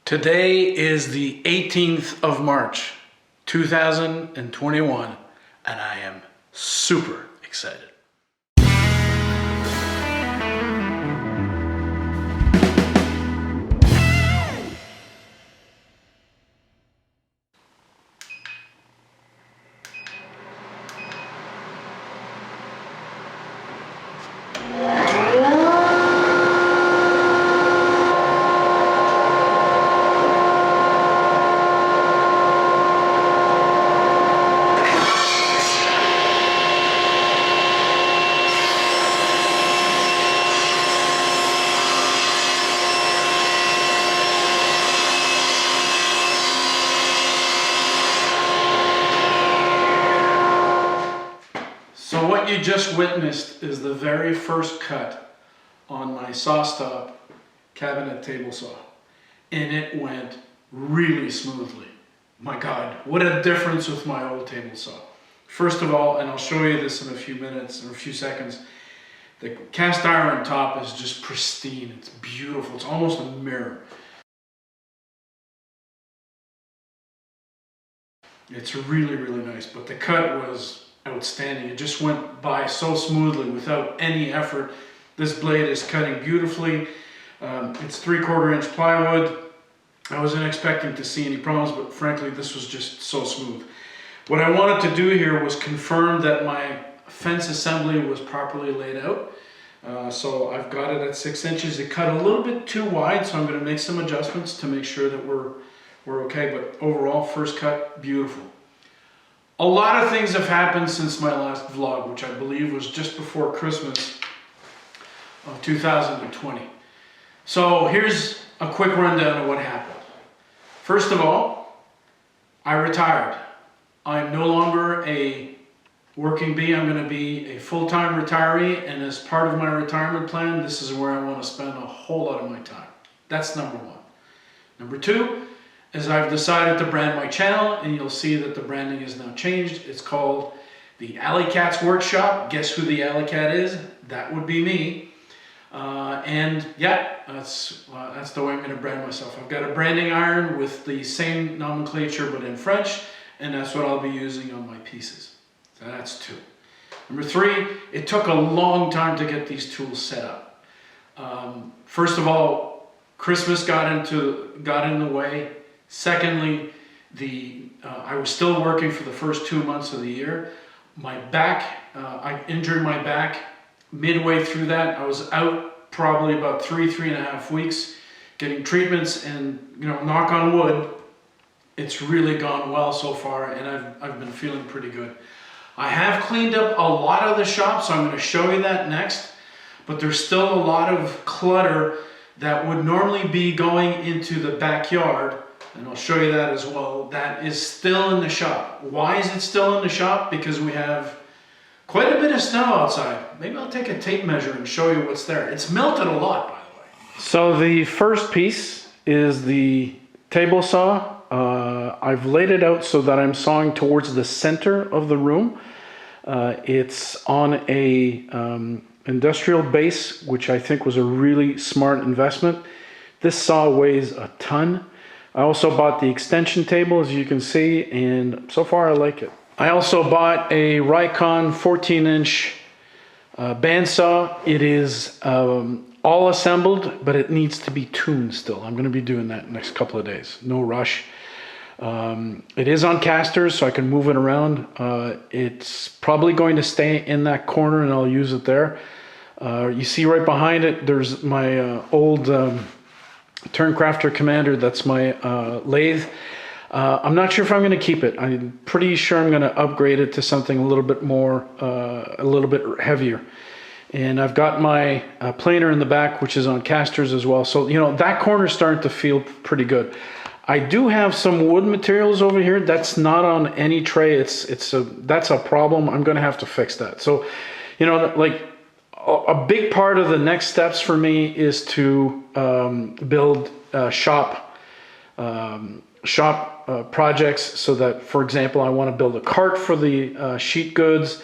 Today is the 18th of March, 2021, and I am super excited. So what you just witnessed is the very first cut on my SawStop cabinet table saw, and it went really smoothly. My God, what a difference with my old table saw. First of all, and I'll show you this in a few minutes or a few seconds, the cast iron top is just pristine. It's beautiful. It's almost a mirror. It's really, really nice, but the cut was outstanding. It just went by so smoothly without any effort. This blade is cutting beautifully. It's 3/4 inch plywood. I wasn't expecting to see any problems, but frankly, this was just so smooth. What I wanted to do here was confirm that my fence assembly was properly laid out. So I've got it at 6 inches. It cut a little bit too wide, so I'm going to make some adjustments to make sure that we're okay. But overall, first cut, beautiful. A lot of things have happened since my last vlog, which I believe was just before Christmas of 2020. So here's a quick rundown of what happened. First of all, I retired. I'm no longer a working bee. I'm going to be a full-time retiree, and as part of my retirement plan, this is where I want to spend a whole lot of my time. That's number one. Number two, is I've decided to brand my channel, and you'll see that the branding is now changed. It's called the Alley Cat's Workshop. Guess who the Alley Cat is? That would be me. And yeah, that's the way I'm going to brand myself. I've got a branding iron with the same nomenclature but in French, and that's what I'll be using on my pieces. So that's two. Number three, it took a long time to get these tools set up. First of all, Christmas got in the way. Secondly, I was still working for the first 2 months of the year. My back, I injured my back midway through that. I was out probably about 3.5 weeks getting treatments, and knock on wood, it's really gone well so far, and I've been feeling pretty good. I have cleaned up a lot of the shop, so I'm going to show you that next, but there's still a lot of clutter that would normally be going into the backyard, and I'll show you that as well. That is still in the shop. Why is it still in the shop? Because we have quite a bit of snow outside. Maybe I'll take a tape measure and show you what's there. It's melted a lot, by the way. So the first piece is the table saw. I've laid it out so that I'm sawing towards the center of the room. It's on a industrial base, which I think was a really smart investment. This saw weighs a ton. I also bought the extension table, as you can see, and so far I like it. I also bought a Rikon 14-inch bandsaw. It is all assembled, but it needs to be tuned still. I'm going to be doing that next couple of days. No rush. It is on casters, so I can move it around. It's probably going to stay in that corner, and I'll use it there. You see right behind it, there's my old Turncrafter Commander. That's my lathe. I'm not sure if I'm going to keep it. I'm pretty sure I'm going to upgrade it to something a little bit more, a little bit heavier. And I've got my planer in the back, which is on casters as well. So, that corner's starting to feel pretty good. I do have some wood materials over here. That's not on any tray. That's a problem. I'm going to have to fix that. So, like a big part of the next steps for me is to build shop projects, so that, for example, I want to build a cart for the sheet goods.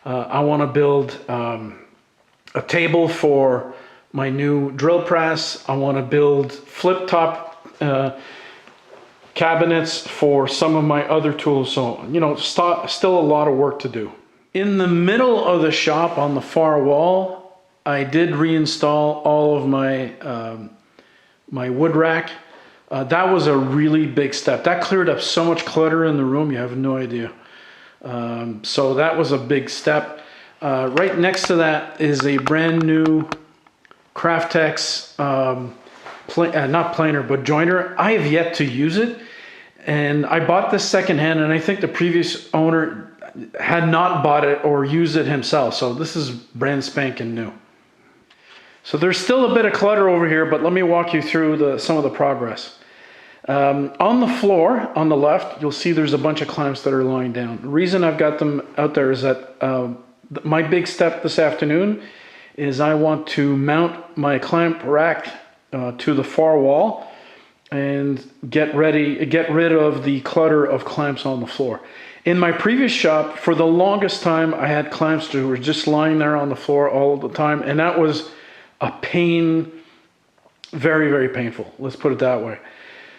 I want to build a table for my new drill press. I want to build flip top cabinets for some of my other tools. So, you know, still a lot of work to do. In the middle of the shop on the far wall, I did reinstall all of my my wood rack. That was a really big step. That cleared up so much clutter in the room, you have no idea. So that was a big step. Right next to that is a brand new Craftex, not planer, but jointer. I have yet to use it. And I bought this secondhand, and I think the previous owner had not bought it or used it himself. So this is brand spanking new. So there's still a bit of clutter over here, but let me walk you through some of the progress. On the floor, on the left, you'll see there's a bunch of clamps that are lying down. The reason I've got them out there is that my big step this afternoon is I want to mount my clamp rack to the far wall and get rid of the clutter of clamps on the floor. In my previous shop, for the longest time, I had clamps that were just lying there on the floor all the time, and that was a pain, very, very painful. Let's put it that way.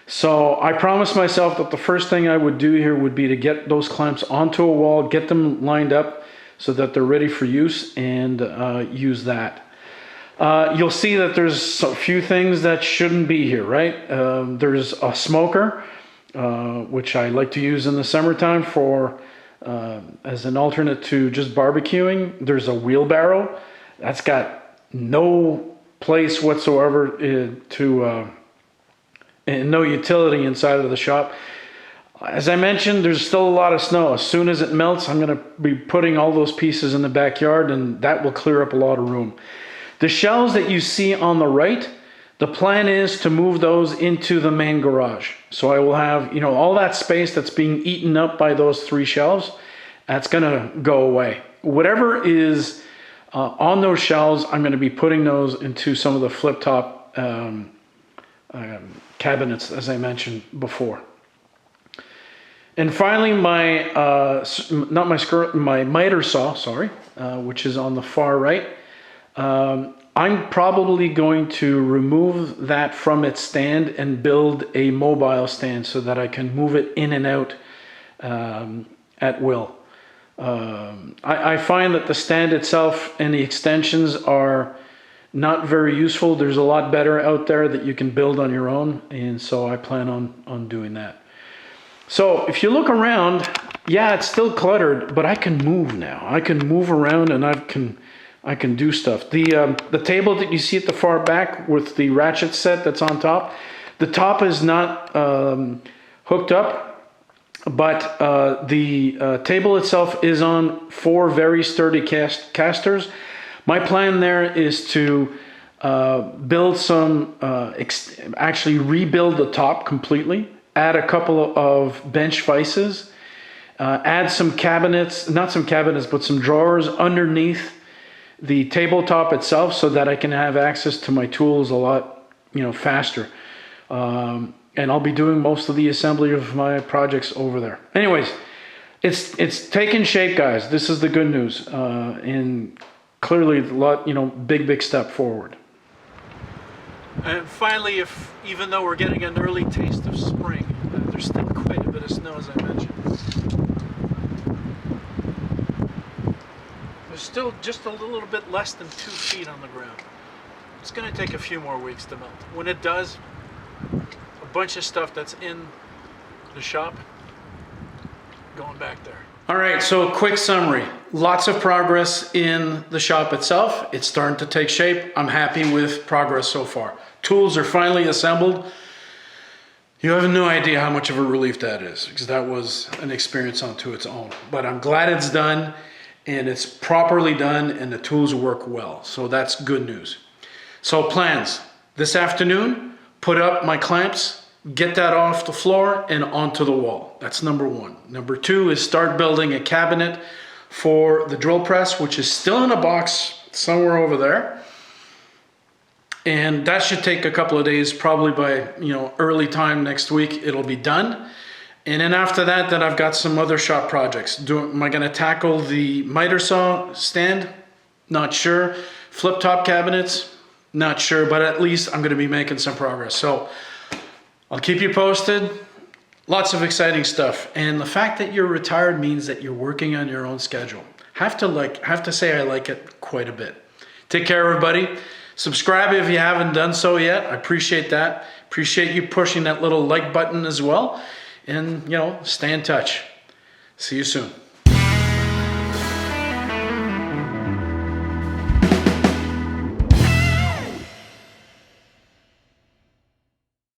So I promised myself that the first thing I would do here would be to get those clamps onto a wall, get them lined up so that they're ready for use, and use that. You'll see that there's a few things that shouldn't be here, right? There's a smoker, which I like to use in the summertime for as an alternate to just barbecuing. There's a wheelbarrow that's got no place whatsoever and no utility inside of the shop. As I mentioned, there's still a lot of snow. As soon as it melts, I'm going to be putting all those pieces in the backyard, and that will clear up a lot of room. The shelves that you see on the right, the plan is to move those into the main garage. So I will have, you know, all that space that's being eaten up by those 3 shelves, that's going to go away. Whatever is on those shelves, I'm going to be putting those into some of the flip-top cabinets, as I mentioned before. And finally, my miter saw, which is on the far right. I'm probably going to remove that from its stand and build a mobile stand so that I can move it in and out at will. I find that the stand itself and the extensions are not very useful. There's a lot better out there that you can build on your own, and so I plan on doing that. So if you look around, yeah, it's still cluttered, but I can move now. I can move around, and I can do stuff. The table that you see at the far back with the ratchet set that's on top, the top is not hooked up, but the table itself is on 4 very sturdy casters. My plan there is to build some, actually rebuild the top completely, add a couple of bench vices, add some cabinets, not some cabinets, but some drawers underneath the tabletop itself so that I can have access to my tools a lot, faster. And I'll be doing most of the assembly of my projects over there. Anyways, it's taking shape, guys. This is the good news. And clearly a lot, big step forward. And finally, even though we're getting an early taste of spring, there's still quite a bit of snow, as I mentioned. There's still just a little bit less than 2 feet on the ground. It's going to take a few more weeks to melt. When it does, a bunch of stuff that's in the shop going back there. All right, so quick summary. Lots of progress in the shop itself. It's starting to take shape. I'm happy with progress so far. Tools are finally assembled. You have no idea how much of a relief that is, because that was an experience unto its own. But I'm glad it's done, and it's properly done, and the tools work well. So that's good news. So plans. This afternoon, put up my clamps, get that off the floor and onto the wall. That's number 1. Number 2 is start building a cabinet for the drill press, which is still in a box somewhere over there. And that should take a couple of days, probably by early time next week, it'll be done. And then after that, then I've got some other shop projects. Am I gonna tackle the miter saw stand? Not sure. Flip top cabinets? Not sure, but at least I'm gonna be making some progress. So I'll keep you posted. Lots of exciting stuff. And the fact that you're retired means that you're working on your own schedule. Have to say I like it quite a bit. Take care, everybody. Subscribe if you haven't done so yet. I appreciate that. Appreciate you pushing that little like button as well. And, stay in touch. See you soon.